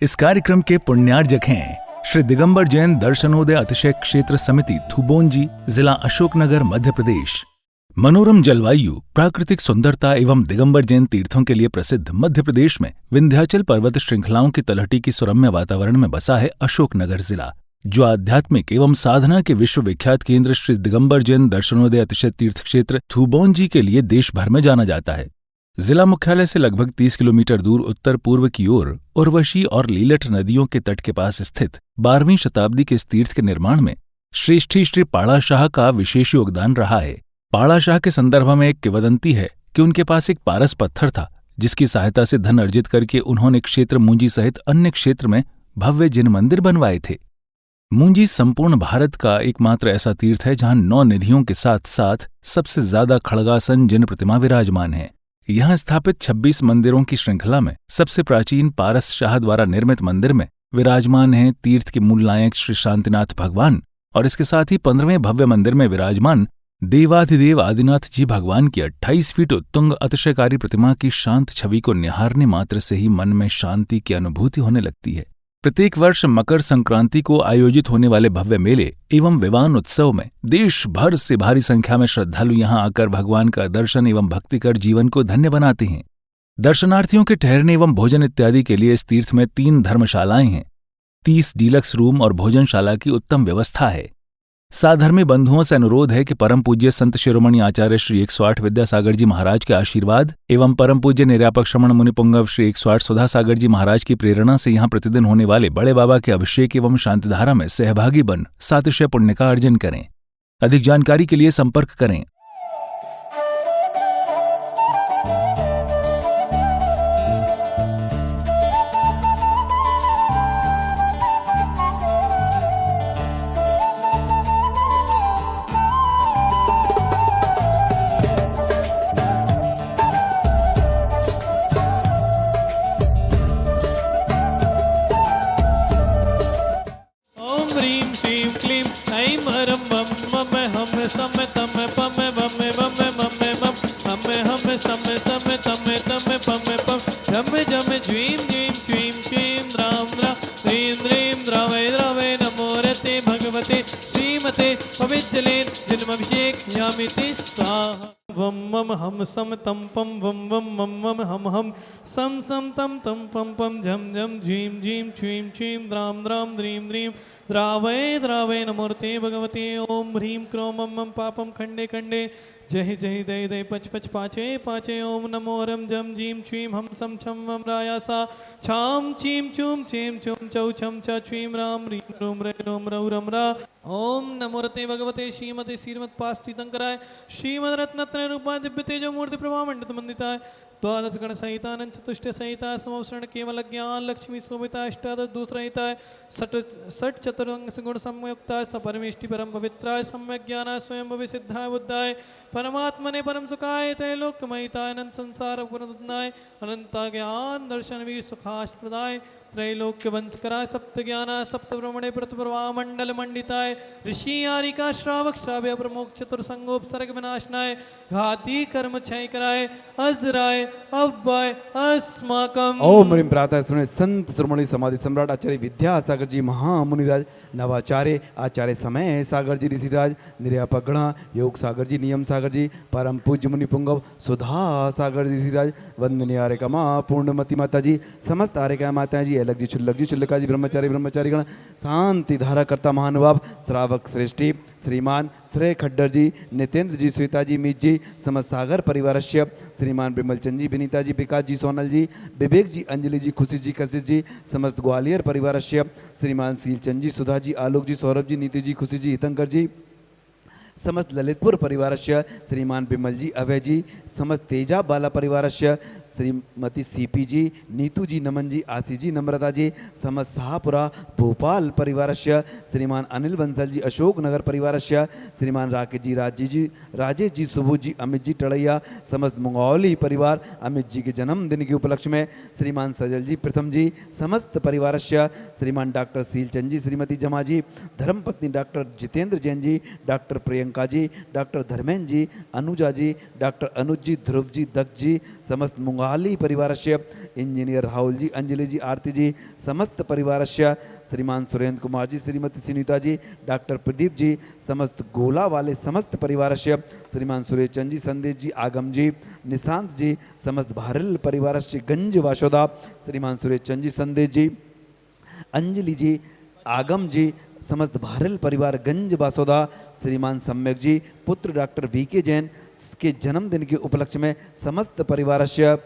इस कार्यक्रम के पुण्यार्जक हैं श्री दिगंबर जैन दर्शनोदय अतिशय क्षेत्र समिति थुबोंजी, जिला अशोकनगर, मध्य प्रदेश। मनोरम जलवायु, प्राकृतिक सुंदरता एवं दिगंबर जैन तीर्थों के लिए प्रसिद्ध मध्य प्रदेश में विंध्याचल पर्वत श्रृंखलाओं की तलहटी की सुरम्य वातावरण में बसा है अशोकनगर जिला, जो आध्यात्मिक एवं साधना के विश्वविख्यात केंद्र श्री दिगंबर जैन दर्शनोदय अतिशय तीर्थ क्षेत्र थुबोंजी के लिए देश भर में जाना जाता है। जिला मुख्यालय से लगभग 30 किलोमीटर दूर उत्तर पूर्व की ओर उर्वशी और लीलठ नदियों के तट के पास स्थित 12वीं शताब्दी के इस तीर्थ के निर्माण में श्रेष्ठी श्री पाड़ा शाह का विशेष योगदान रहा है। पाड़ा शाह के संदर्भ में एक किंवदंती है कि उनके पास एक पारस पत्थर था, जिसकी सहायता से धन अर्जित करके उन्होंने क्षेत्र मुंजी सहित अन्य क्षेत्र में भव्य जिन मंदिर बनवाए थे। मुंजी संपूर्ण भारत का एकमात्र ऐसा तीर्थ है जहां 9 निधियों के साथ साथ सबसे ज्यादा खड़गासन जिन प्रतिमा विराजमान है। यहाँ स्थापित 26 मंदिरों की श्रृंखला में सबसे प्राचीन पारस शाह द्वारा निर्मित मंदिर में विराजमान हैं तीर्थ के मूल नायक श्री शांतिनाथ भगवान, और इसके साथ ही 15वें भव्य मंदिर में विराजमान देवाधिदेव आदिनाथ जी भगवान की 28 फीट उत्तुंग अतिशयकारी प्रतिमा की शांत छवि को निहारने मात्र से ही मन में शांति की अनुभूति होने लगती है। प्रत्येक वर्ष मकर संक्रांति को आयोजित होने वाले भव्य मेले एवं विवान उत्सव में देश भर से भारी संख्या में श्रद्धालु यहां आकर भगवान का दर्शन एवं भक्ति कर जीवन को धन्य बनाते हैं। दर्शनार्थियों के ठहरने एवं भोजन इत्यादि के लिए इस तीर्थ में 3 धर्मशालाएं हैं। 30 डीलक्स रूम और भोजनशाला की उत्तम व्यवस्था है। साधर्मी बंधुओं से अनुरोध है कि परम पूज्य संत शिरोमणि आचार्य श्री 108 विद्यासागर जी महाराज के आशीर्वाद एवं परम पूज्य निर्यापक श्रमण मुनि पुंगव श्री 108 सुधासागर जी महाराज की प्रेरणा से यहाँ प्रतिदिन होने वाले बड़े बाबा के अभिषेक एवं शांतिधारा में सहभागी बन सातिशय पुण्य का अर्जन करें। अधिक जानकारी के लिए संपर्क करें। वम मम हम सम तम पम वम वम मम मम हम सम सम तम तम पम पम झम झम झीम झीम छीम छीम द्राम द्राम द्रीम द्रीम द्रावय द्रावय नमोर्ते भगवते ओम ह्रीं क्रोम मम मम पापम खंडे खंडे जय जय दय दय पच पच पाचे पाचे ओम नमो रम जम जीम छीम हम सम छम वम रायासा छाम चीम चूम चेम चुम चौ छम च छीम राम ह्रीं रोम रे रोम रौ रम रा ओम नमोरते भगवते श्रीमते श्रीमत् पास्तीतंकराय श्रीमद रत्नत्रय रूपा दिव्य तेजो मूर्ति प्रभा मंडित मंदिताय द्वादश गण सहितानंद चतुष्ट सहिता समवसरण केवल ज्ञान लक्ष्मी शोभिता अष्टादश दूसरहिताय सठ चतुरंग गुण संयुक्ताय सपरमेष्टि परम पवित्राय सम्यक ज्ञानाय स्वयं भविसिद्धाय बुद्धाय परमात्मने परम सुखाय त्रैलोक्यमयिताय अनंत संसार पुनरुद्धाय अनंत ज्ञान दर्शन वीर सुखाश प्रदाय त्रैलोक्य वंशकराय सप्त ज्ञानाय सप्त ब्रह्मणे प्रतिप्रभा मंडल मंडिताय ऋषि आरिका श्रावक श्राव्य प्रमुख चतुर्संगोपसर्ग विनाशनाय घाती कर्म क्षय कराय अजराय अव्वय अस्माकम। ओम ह्रीं प्रातः स्मरण संत शिरोमणि समाधि सम्राट आचार्य विद्यासागर जी महामुनिराज नवाचार्य आचार्य समय सागर जी ऋषिराज निर्यापक गण योग सागर जी नियम सागर जी परम पूज्य मुनि पुंगव सुधा सागर जी ऋषिराज वंदनीय आर्यका माँ पूर्णमती माता जी समस्त आर्यका माता जी अलग जी चुल्लका जी ब्रह्मचारी गण शांति धारा करता महानुभाव श्रावक श्रेष्ठी श्रीमान श्रेय खड्डर जी नितेंद्र जी श्वेता जी मीत जी समस्त सागर परिवारस्य श्रीमान बिमलचंद जी विनीता जी विकास जी सोनल जी विवेक जी अंजलि जी खुशी जी कशिश जी समस्त ग्वालियर परिवारस्य श्रीमान सीलचंद जी सुधा जी आलोक जी सौरभ जी नीति जी खुशी जी हितंकर जी समस्त ललितपुर परिवारस्य श्रीमान बिमल जी अभय जी समस्त तेजा बाला परिवारस्य श्रीमती सीपी जी नीतू जी नमन जी आशी जी नम्रता जी समस्त शाहपुरा भोपाल परिवारस्य श्रीमान अनिल बंसल जी अशोक नगर परिवारस्य श्रीमान राजेश जी सुबोध जी अमित जी टड़ैया समस्त मंगौली परिवार अमित जी के जन्मदिन के उपलक्ष्य में श्रीमान सजल जी प्रथम जी समस्त परिवारस्य श्रीमान डॉक्टर सीलचंद जी श्रीमती जमा जी धर्मपत्नी doctor Jitendra Jain ji doctor Priyanka ji doctor Dharmendra ji Anuja जी डॉक्टर अनुज जी ध्रुव जी दक्ष जी समस्त सुंगाली परिवारस्य इंजीनियर राहुल जी, अंजलि जी, आरती जी, समस्त परिवारस्य श्रीमान सुरेंद्र कुमार जी, श्रीमती सुनीता जी, डॉक्टर प्रदीप जी, समस्त गोला वाले समस्त परिवारस्य श्रीमान सुरेश चंद जी, संदेश जी, आगम जी, निशांत जी, समस्त भारल परिवारस्य गंज वाशोदा श्रीमान सुरेश चंद जी, संदेश जी, अंजलि जी, आगम जी, समस्त भारल परिवार गंज बासोदा श्रीमान सम्यक जी, पुत्र डॉक्टर वीके जैन के जन्मदिन के उपलक्ष्य में समस्त परिवारस्य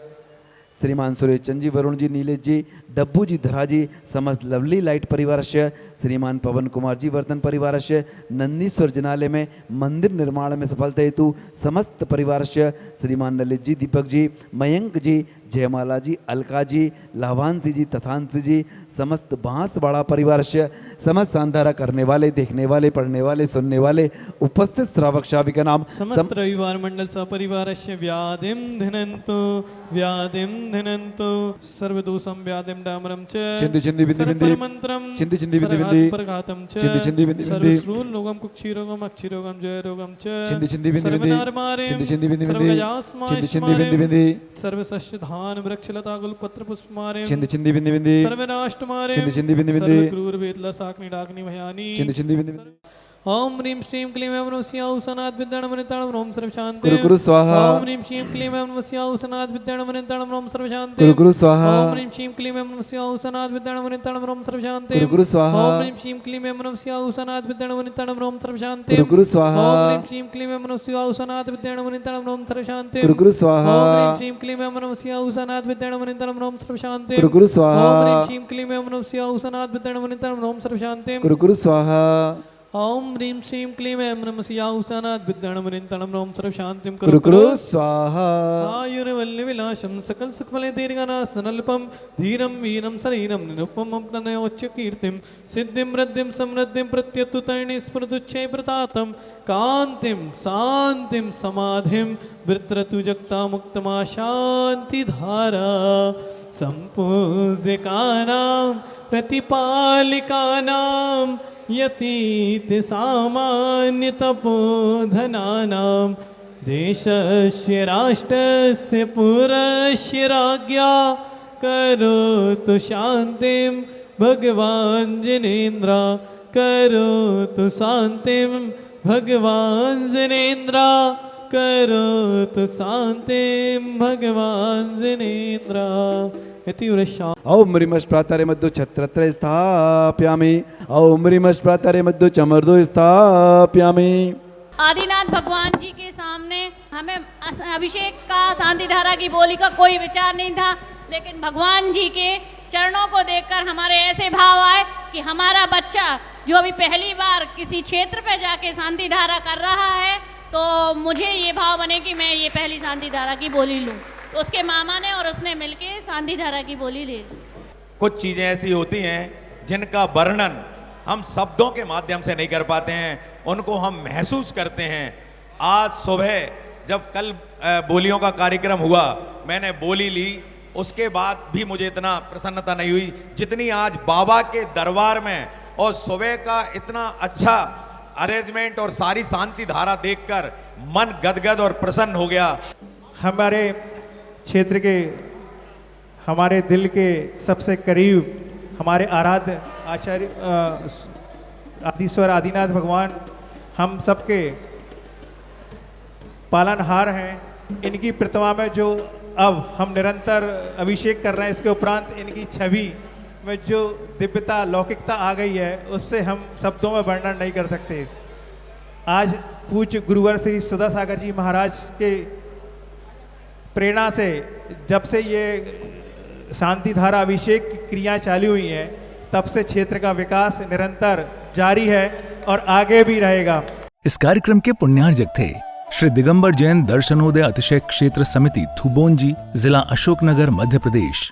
श्रीमान सुरेश चंद जी, वरुण जी, नीलेश जी, डब्बू जी, धरा जी, समस्त लवली लाइट परिवारस्य श्रीमान पवन कुमार जी, वर्धन परिवारस्य नंदीश्वर जनालय में मंदिर निर्माण में सफलता हेतु समस्त परिवारस्य श्रीमान ललित जी, दीपक जी, मयंक जी, जयमाला जी, अलका जी, लाभांशी जी, तथांशी जी, समस्त बांसवाड़ा परिवारस्य समस्त सांधारा करने वाले, देखने वाले, पढ़ने वाले, सुनने वाले उपस्थित श्रावक श्राविका नाम समस्त रविवार मंडल सपरिवारस्य व्याधिं धिनन्तु सर्वदोषं व्याधिं डामरं च चिंदी चिंदी बिंदी बिंदी सर्वमन्त्रं चिंदी चिंदी बिंदी बिंदी परघातं च चिंदी चिंदी बिंदी बिंदी सर्वश्रूलरोगं कुक्षिरोगं अक्षिरोगं जयरोगं च चिंदी चिंदी बिंदी बिंदी सर्वनारमारिं चिंदी चिंदी बिंदी बिंदी सर्वगजास्माय चिंदी चिंदी बिंदी बिंदी सर्वसस्यधान वृक्षलता गुलपत्रपुष्पमारिं चिंदी चिंदी बिंदी बिंदी सर्वनाष्टमारिं चिंदी चिंदी बिंदी बिंदी सर्वक्रूरवेदलसाग्निडाग्नि भयानि चिंदी चिंदी बिंदी बिंदी ओम ह्रीं श्रीं क्लीं ऐं नमः औसनाथ विद्याणमनिताणं रोम सर्वशान्ते गुरु गुरु स्वाहा ओम ह्रीं श्रीं क्लीं ऐं नमः औसनाथ विद्याणमनिताणं रोम सर्वशान्ते गुरु गुरु स्वाहा ओम ह्रीं श्रीं क्लीं ऐं नमः औसनाथ विद्याणमनिताणं रोम सर्वशान्ते गुरु गुरु स्वाहा ओम ह्रीं श्रीं क्लीं ऐं नमः औसनाथ विद्याणमनिताणं रोम सर्वशान्ते गुरु गुरु स्वाहा ओम ह्रीं श्रीं क्लीं ऐं नमः औसनाथ विद्याणमनिताणं रोम सर्वशान्ते गुरु गुरु स्वाहा ओम ह्रीं श्रीं क्लीं ऐं नमः औसनाथ विद्याणमनिताणं रोम सर्वशान्ते गुरु गुरु स्वाहा ओम ह्रीं श्रीं क्लीं ऐं नमः औसनाथ विद्याणमनिताणं रोम सर्वशान्ते गुरु गुरु स्वाहा ओम ह्रीं श्रीं क्लीं ऐं नमः औसनाथ विद्याणमनिताणं रोम सर्वशान्तिं गुरु गुरु स्वाहा आयुर्वल्लविलासं सकल सुखफले दीर्घनाशनल्पं धीरं वीरं शरीरं निरुपमं प्रणयोच्चकीर्तिं सिद्धिं वृद्धिं समृद्धिं प्रत्यतुतैर्णि स्मृतुच्छे प्रतातं कान्तिं शान्तिं समाधिं वृत्रतु जगता मुक्तमा शान्तिधारा सम्पूज्यकानां प्रतिपालिकानां यतीत सामान्य तपोधनानां देशस्य राष्ट्रस्य पुरस्य राज्ञा करोतु शान्तिं भगवान् जिनेन्द्र करोतु शान्तिं भगवान् जिनेन्द्र करोतु शान्तिं भगवान् जिनेन्द्र इति वृषा ओम ह्रीमश् प्रातरे मध्य छत्रत्र स्थापयामि ओम ह्रीमश् प्रातरे मध्य चमर्दो स्थापयामि। आदिनाथ भगवान जी के सामने हमें अभिषेक का शांति धारा की बोली का कोई विचार नहीं था, लेकिन भगवान जी के चरणों को देखकर हमारे ऐसे भाव आए कि हमारा बच्चा जो अभी पहली बार किसी क्षेत्र पे जाके शांति धारा कर रहा है, तो मुझे ये भाव बने कि मैं ये पहली शांति धारा की बोली लूँ। तो उसके मामा ने और उसने मिलके शांति धारा की बोली ले ली। कुछ चीज़ें ऐसी होती हैं जिनका वर्णन हम शब्दों के माध्यम से नहीं कर पाते हैं, उनको हम महसूस करते हैं। आज सुबह जब कल बोलियों का कार्यक्रम हुआ, मैंने बोली ली, उसके बाद भी मुझे इतना प्रसन्नता नहीं हुई जितनी आज बाबा के दरबार में और सुबह का इतना अच्छा अरेंजमेंट और सारी शांति धारा देखकर मन गदगद और प्रसन्न हो गया। हमारे क्षेत्र के, हमारे दिल के सबसे करीब हमारे आराध्य आचार्य आदिश्वर आदिनाथ भगवान हम सबके पालनहार हैं। इनकी प्रतिमा में जो अब हम निरंतर अभिषेक कर रहे हैं, इसके उपरांत इनकी छवि में जो दिव्यता लौकिकता आ गई है, उससे हम शब्दों में वर्णन नहीं कर सकते। आज पूज्य गुरुवर श्री सुधा सागर जी महाराज के प्रेरणा से जब से ये शांति धारा अभिषेक की क्रिया चालू हुई हैं, तब से क्षेत्र का विकास निरंतर जारी है और आगे भी रहेगा। इस कार्यक्रम के पुण्यार्जक थे श्री दिगंबर जैन दर्शनोदय अतिशय क्षेत्र समिति थुबोंजी, जिला अशोकनगर, मध्य प्रदेश।